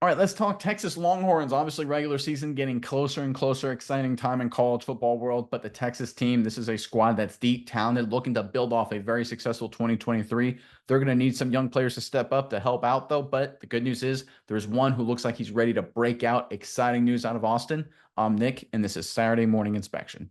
All right, let's talk Texas Longhorns. Obviously, regular season getting closer and closer. Exciting time in college football world. But the Texas team, this is a squad that's deep, talented, looking to build off a very successful 2023. They're going to need some young players to step up to help out, though. But the good news is there's one who looks like he's ready to break out. Exciting news out of Austin. I'm Nick, and this is Saturday Morning Inspection.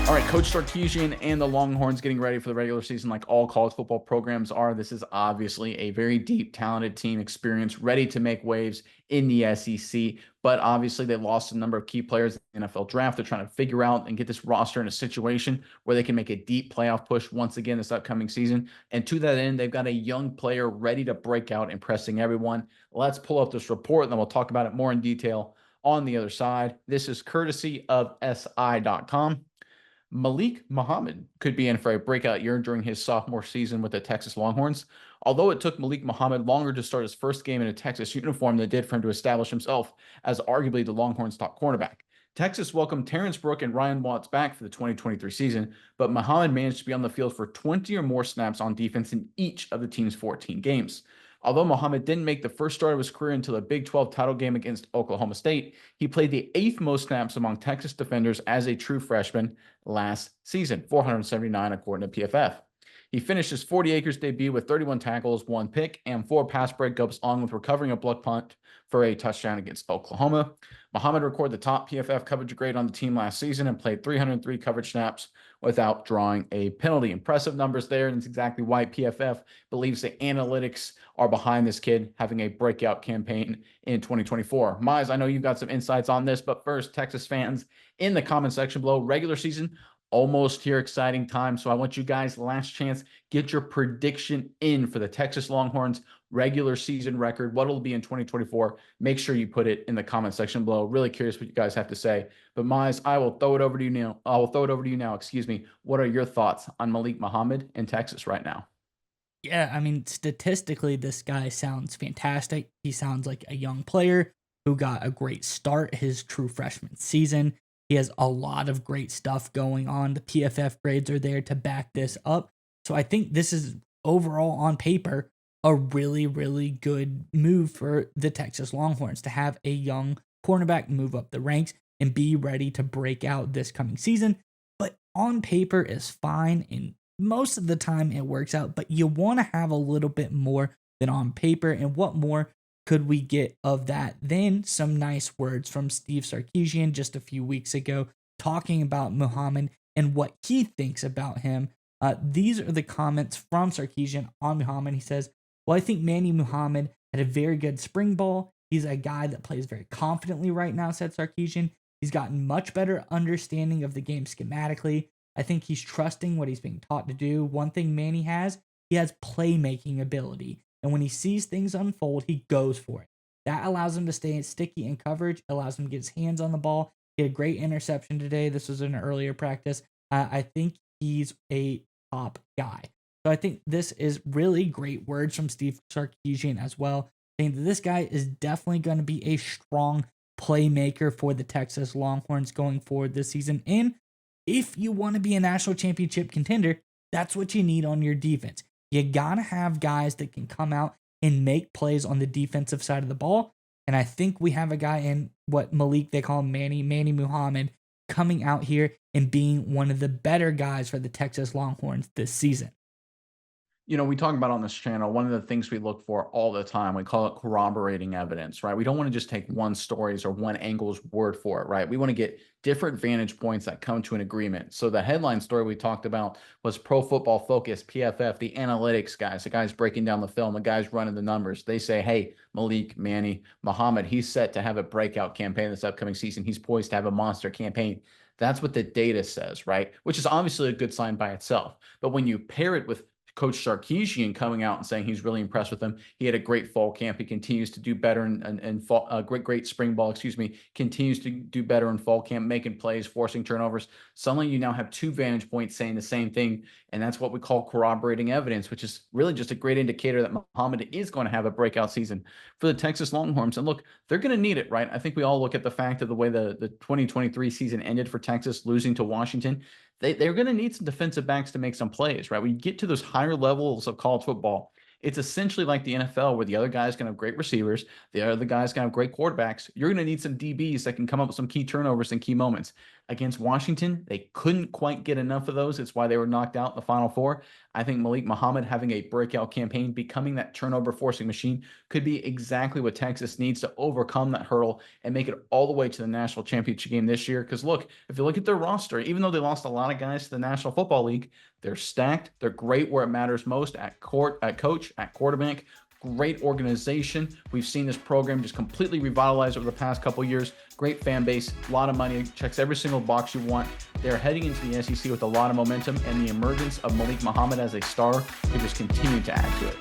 All right, Coach Sarkisian and the Longhorns getting ready for the regular season like all college football programs are. This is obviously a very deep, talented team experience, ready to make waves in the SEC. But obviously, they lost a number of key players in the NFL draft. They're trying to figure out and get this roster in a situation where they can make a deep playoff push once again this upcoming season. And to that end, they've got a young player ready to break out, impressing everyone. Let's pull up this report, and then we'll talk about it more in detail on the other side. This is courtesy of SI.com. Malik Muhammad could be in for a breakout year during his sophomore season with the Texas Longhorns. Although it took Malik Muhammad longer to start his first game in a Texas uniform than it did for him to establish himself as arguably the Longhorns' top cornerback. Texas welcomed Terrence Brooke and Ryan Watts back for the 2023 season, but Muhammad managed to be on the field for 20 or more snaps on defense in each of the team's 14 games. Although Muhammad didn't make the first start of his career until the Big 12 title game against Oklahoma State, he played the eighth most snaps among Texas defenders as a true freshman last season, 479 according to PFF. He finished his 40 acres debut with 31 tackles, 1 pick, and 4 pass breakups, along with recovering a block punt for a touchdown against Oklahoma. Muhammad recorded the top PFF coverage grade on the team last season and played 303 coverage snaps without drawing a penalty. Impressive numbers there, and it's exactly why PFF believes the analytics are behind this kid having a breakout campaign in 2024. Mize, I know you've got some insights on this, but first, Texas fans in the comment section below, regular season almost here, exciting time. So I want you guys, last chance, get your prediction in for the Texas Longhorns regular season record, what it'll be in 2024. Make sure you put it in the comment section below. Really curious what you guys have to say. But Mize, I will throw it over to you now. Excuse me. What are your thoughts on Malik Muhammad in Texas right now? Yeah, I mean, statistically, this guy sounds fantastic. He sounds like a young player who got a great start his true freshman season. He has a lot of great stuff going on. The PFF grades are there to back this up. So I think this is overall on paper a really, really good move for the Texas Longhorns to have a young cornerback move up the ranks and be ready to break out this coming season. But on paper is fine, and most of the time it works out, but you want to have a little bit more than on paper. And what more could we get of that than some nice words from Steve Sarkisian just a few weeks ago, talking about Muhammad and what he thinks about him? These are the comments from Sarkisian on Muhammad. He says, well, I think Manny Muhammad had a very good spring ball. He's a guy that plays very confidently right now, said Sarkisian. He's gotten much better understanding of the game schematically. I think he's trusting what he's being taught to do. One thing Manny has, he has playmaking ability. And when he sees things unfold, he goes for it. That allows him to stay sticky in coverage, allows him to get his hands on the ball. He had a great interception today. This was in an earlier practice. I think he's a top guy. So I think this is really great words from Steve Sarkisian as well, saying that this guy is definitely going to be a strong playmaker for the Texas Longhorns going forward this season. And if you want to be a national championship contender, that's what you need on your defense. You got to have guys that can come out and make plays on the defensive side of the ball. And I think we have a guy in what Malik, they call Manny Muhammad, coming out here and being one of the better guys for the Texas Longhorns this season. We talk about on this channel, one of the things we look for all the time, we call it corroborating evidence, right? We don't want to just take one story's or one angle's word for it, right? We want to get different vantage points that come to an agreement. So the headline story we talked about was Pro Football Focus, PFF, the analytics guys, the guys breaking down the film, the guys running the numbers. They say, hey, Malik, Manny, Muhammad, he's set to have a breakout campaign this upcoming season. He's poised to have a monster campaign. That's what the data says, right? Which is obviously a good sign by itself. But when you pair it with Coach Sarkisian coming out and saying he's really impressed with him. He had a great fall camp. He continues to do better in fall, great spring ball, continues to do better in fall camp, making plays, forcing turnovers. Suddenly you now have two vantage points saying the same thing. And that's what we call corroborating evidence, which is really just a great indicator that Muhammad is going to have a breakout season for the Texas Longhorns. And look, they're going to need it, right? I think we all look at the fact of the way the 2023 season ended for Texas, losing to Washington. they're going to need some defensive backs to make some plays, right? When you get to those higher levels of college football, it's essentially like the NFL where the other guys can have great receivers, the other guys can have great quarterbacks. You're going to need some DBs that can come up with some key turnovers and key moments. Against Washington, they couldn't quite get enough of those. It's why they were knocked out in the Final Four. I think Malik Muhammad having a breakout campaign, becoming that turnover forcing machine, could be exactly what Texas needs to overcome that hurdle and make it all the way to the national championship game this year. Because look, if you look at their roster, even though they lost a lot of guys to the National Football League, they're stacked. They're great where it matters most at coach, at quarterback. Great organization. We've seen this program just completely revitalized over the past couple years. Great fan base, a lot of money, checks every single box you want. They're heading into the SEC with a lot of momentum, and the emergence of Malik Muhammad as a star could just continue to add to it.